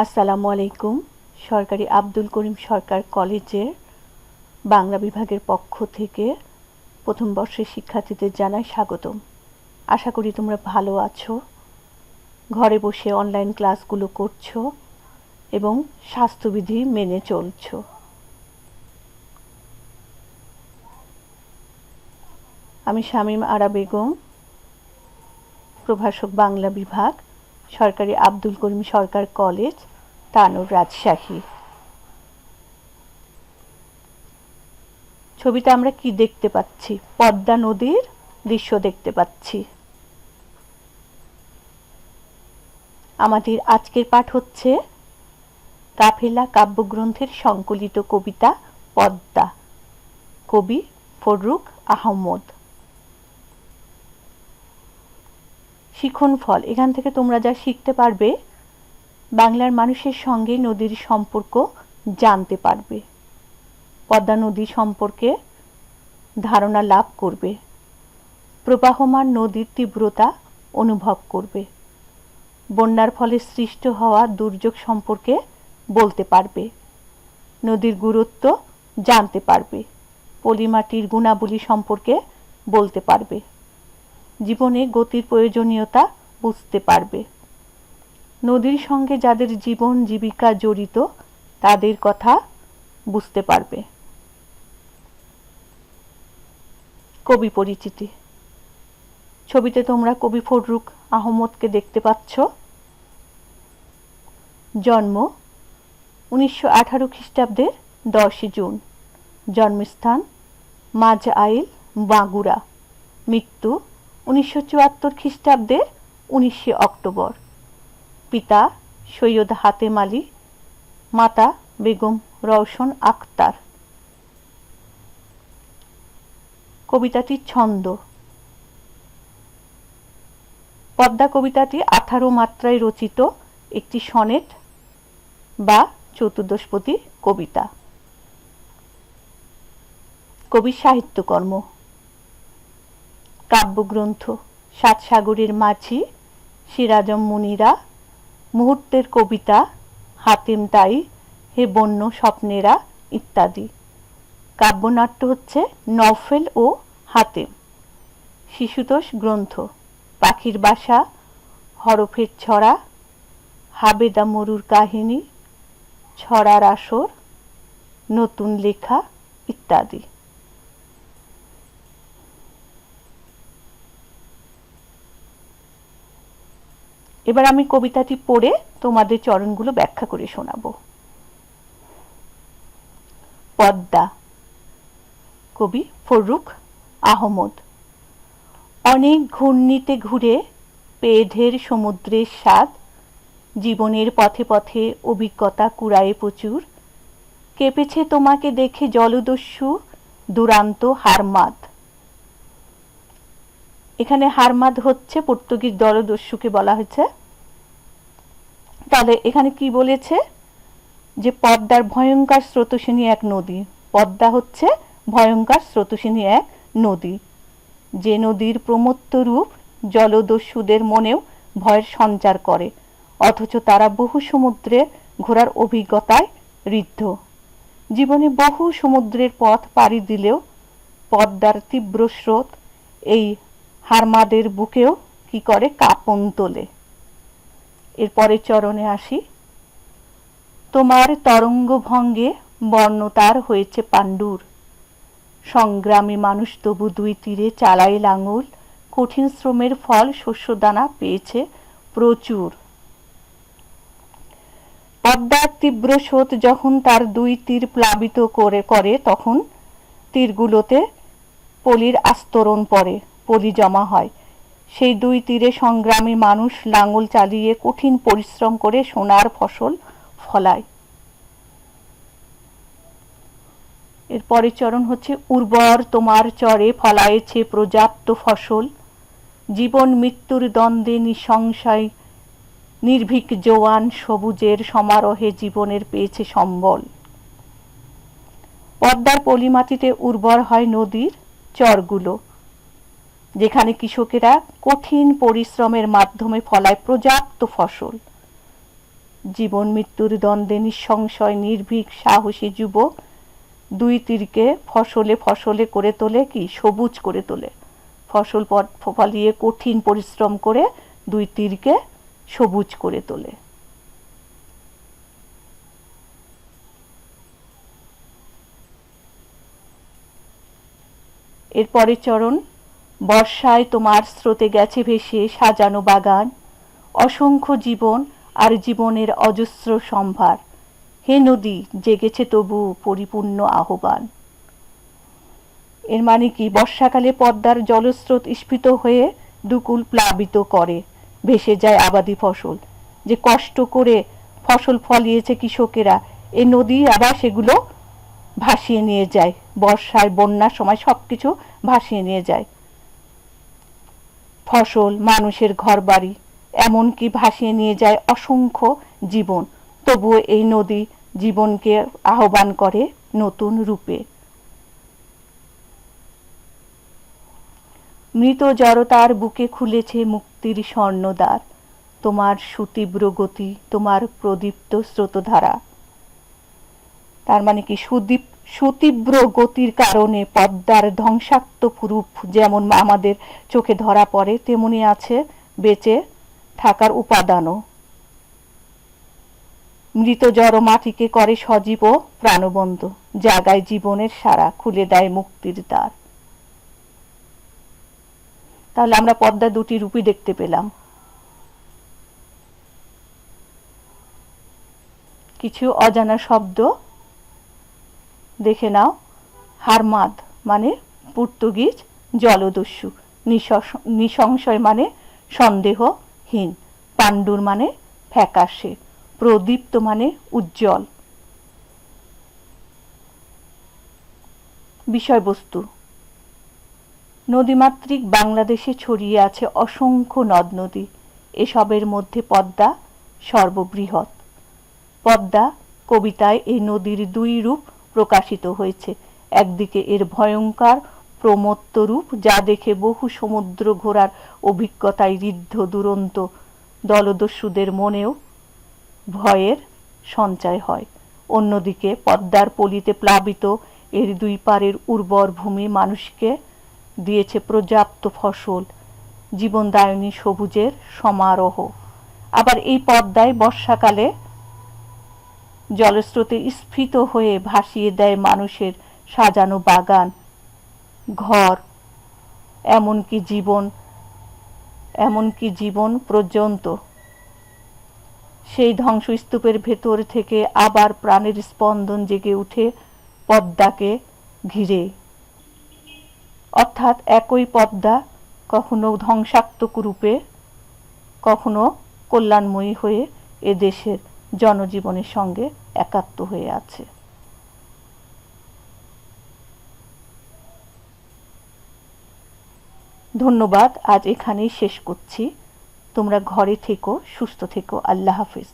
আসসালামু আলাইকুম। সরকারি আব্দুল করিম সরকার কলেজের বাংলা বিভাগের পক্ষ থেকে প্রথম বর্ষের শিক্ষার্থীদের জানাই স্বাগতম। আশা করি তোমরা ভালো আছো, ঘরে বসে অনলাইন ক্লাসগুলো করছো এবং স্বাস্থ্যবিধি মেনে চলছো। আমি শামীম আরা বেগম, প্রভাষক বাংলা বিভাগ, সরকারি আব্দুল করিম সরকার কলেজ, তানোর, রাজশাহী। ছবিতে আমরা কি দেখতে পাচ্ছি? পদ্মা নদীর দৃশ্য দেখতে পাচ্ছি। আমাদের আজকের পাঠ হচ্ছে কাফেলা কাব্যগ্রন্থের সংকলিত কবিতা পদ্মা, কবি ফররুখ আহমদ। শিখন ফল, এখান থেকে তোমরা যা শিখতে পারবে, বাংলার মানুষের সঙ্গে নদীর সম্পর্ক জানতে পারবে, পদ্মা নদী সম্পর্কে ধারণা লাভ করবে, প্রবাহমান নদীর তীব্রতা অনুভব করবে, বন্যার ফলে সৃষ্ট হওয়া দুর্যোগ সম্পর্কে বলতে পারবে, নদীর গুরুত্ব জানতে পারবে, পলিমাটির গুণাবলী সম্পর্কে বলতে পারবে, জীবনে গতির প্রয়োজনীয়তা বুঝতে পারবে, নদীর সঙ্গে যাদের জীবন জীবিকা জড়িত তাদের কথা বুঝতে পারবে। কবি পরিচিতি। ছবিতে তোমরা কবি ফররুখ আহমদকে দেখতে পাচ্ছ। জন্ম 1918 খ্রিস্টাব্দের 10 জুন। জন্মস্থান মাঝআইল, বাগুড়া। মৃত্যু 1974 খ্রিস্টাব্দের 19 অক্টোবর। পিতা সৈয়দ হাতেম আলী, মাতা বেগম রওশন আক্তার। কবিতাটির ছন্দ। পদ্মা কবিতাটি 18 মাত্রায় রচিত একটি সনেট বা চতুর্দশপদী কবিতা। কবির সাহিত্যকর্ম। কাব্যগ্রন্থ সাত সাগরের মাঝি, সিরাজম মুনিরা, মুহূর্তের কবিতা, হাতেম তাই, হে বন্য স্বপ্নেরা ইত্যাদি। কাব্যনাট্য হচ্ছে নওফেল ও হাতেম। শিশুতোষ গ্রন্থ পাখির বাসা, হরফের ছড়া, হাবেদা মরুর কাহিনী, ছড়ার আসর, নতুন লেখা ইত্যাদি। এবার আমি কবিতাটি পড়ে তোমাদের চরণগুলো ব্যাখ্যা করে শোনাবো। পদ্মা, কবি ফররুখ আহমদ। অনেক ঘূর্ণিতে ঘুরে পেয়ে ঢের সমুদ্রের স্বাদ, জীবনের পথে পথে অভিজ্ঞতা কুড়ায়ে প্রচুর, কেঁপেছে তোমাকে দেখে জলদস্যু দুরান্ত হারমাদ। এখানে হারমাদ হচ্ছে পর্তুগিজ জলদস্যুকে বলা হয়েছে। তাহলে এখানে কি বলেছে? যে পদ্মার ভয়ঙ্কর স্রোতস্বিনী এক নদী। পদ্মা হচ্ছে ভয়ঙ্কর স্রোতস্বিনী এক নদী, যে নদীর প্রমত্ত রূপ জলদস্যুদের মনেও ভয়ের সঞ্চার করে, অথচ তারা বহু সমুদ্রে ঘোরার অভিজ্ঞতায় ঋদ্ধ। জীবনে বহু সমুদ্রের পথ পাড়ি দিলেও পদ্মার তীব্র স্রোত এই হারমাদের বুকেও কি করে? কাঁপন তোলে। এরপরে চরণে আসি। তোমার তরঙ্গ ভঙ্গে বর্ণতার হয়েছে পাণ্ডুর, সংগ্রামী মানুষ তবু দুই তীরে চালায় লাঙল, কঠিন শ্রমের ফল শস্যদানা পেয়েছে প্রচুর। পদ্মার তীব্র স্রোত যখন তার দুই তীর প্লাবিত করে তখন তীরগুলোতে পলির আস্তরণ পড়ে, পলি জমা হয়। সেই দুই তীরে সংগ্রামী মানুষ লাঙল চালিয়ে কঠিন পরিশ্রম করে সোনার ফসল ফলায়। এরপরে চরণ হচ্ছে উর্বর তোমার চরে ফলায়েছে পর্যাপ্ত ফসল, জীবন মৃত্যুর দ্বন্দ্বে নিঃসংশয় নির্ভীক জোয়ান সবুজের সমারোহে জীবনের পেয়েছে সম্বল। পদ্মার পলিমাটিতে উর্বর হয় নদীর চরগুলো, যেখানে কৃষকেরা কঠিন পরিশ্রমের মাধ্যমে ফলায় পর্যাপ্ত ফসল। জীবন মৃত্যুর দ্বন্দ্বে নিঃসংশয় নির্ভীক সাহসী যুবক দুই তীরকে ফসলে ফসলে করে তোলে, কি সবুজ করে তোলে। ফসল ফলিয়ে কঠিন পরিশ্রম করে দুই তীরকে সবুজ করে তোলে। এরপরের চরণ, বর্ষায় তোমার স্রোতে গেছে ভেসে সাজানো বাগান, অসংখ্য জীবন আর জীবনের অজস্র সম্ভার, হে নদী জেগেছে তবু পরিপূর্ণ আহ্বান। এর মানে কি, বর্ষাকালে পদ্মার জলস্রোত স্ফীত হয়ে দুকুল প্লাবিত করে, ভেসে যায় আবাদি ফসল। যে কষ্ট করে ফসল ফলিয়েছে কৃষকেরা, এ নদী আবার সেগুলো ভাসিয়ে নিয়ে যায়। বর্ষায় বন্যার সময় সবকিছু ভাসিয়ে নিয়ে যায়, ফসল, মানুষের ঘরবাড়ি, এমনকি ভাসিয়ে নিয়ে যায় অসংখ্য জীবন। তবুও এই নদী জীবনকে আহ্বান করে নতুন রূপে। মৃত জড়তার বুকে খুলেছে মুক্তির স্বর্ণদ্বার, তোমার সুতীব্র গতি, তোমার প্রদীপ্ত স্রোতধারা। তার মানে কি, সুতীব্র গতির কারণে পদ্মার ধ্বংসাত্মক রূপ যেমন আমাদের চোখে ধরা পড়ে, তেমনি আছে বেঁচে থাকার উপাদানও। মৃত জড় মাটিকে করে সজীব ও প্রাণবন্ত, জাগায় জীবনের সারা, খুলে দেয় মুক্তির দ্বার। তাহলে আমরা পদ্মা দুটি রূপই দেখতে পেলাম। কিছু অজানা শব্দ দেখে নাও। হারমাদ মানে পর্তুগিজ জলদস্যু, নিঃসংশয় মানে সন্দেহহীন, পাণ্ডুর মানে ফ্যাকাশে, প্রদীপ্ত মানে উজ্জ্বল। বিষয়বস্তু, নদীমাতৃক বাংলাদেশে ছড়িয়ে আছে অসংখ্য নদ নদী, এসবের মধ্যে পদ্মা সর্ববৃহৎ। পদ্মা কবিতায় এই নদীর দুই রূপ প্রকাশিত হয়েছে। একদিকে এর ভয়ঙ্কর প্রমত্ত রূপ, যা দেখে বহু সমুদ্র ঘোরার অভিজ্ঞতায় ঋদ্ধ দুরন্ত দলদস্যুদের মনেও ভয়ের সঞ্চয় হয়। অন্যদিকে পদ্মার পলিতে প্লাবিত এর দুই পারের উর্বর ভূমি মানুষকে দিয়েছে পর্যাপ্ত ফসল, জীবনদায়িনী সবুজের সমারোহ। আবার এই পদ্মায় বর্ষাকালে জলস্রোতে স্ফীত হয়ে ভাসিয়ে দেয় মানুষের সাজানো বাগান, ঘর, এমনকি জীবন পর্যন্ত। সেই ধ্বংসস্তূপের ভেতর থেকে আবার প্রাণের স্পন্দন জেগে উঠে পদ্মাকে ঘিরে। অর্থাৎ একই পদ্মা কখনো ধ্বংসাত্মক রূপে, কখনো কল্যাণময়ী হয়ে এদেশের জনজীবনের সঙ্গে একাত্ম হয়ে আছে। ধন্যবাদ, আজ এখানেই শেষ করছি। তোমরা ঘরে থেকো, সুস্থ থেকো। আল্লাহ হাফিজ।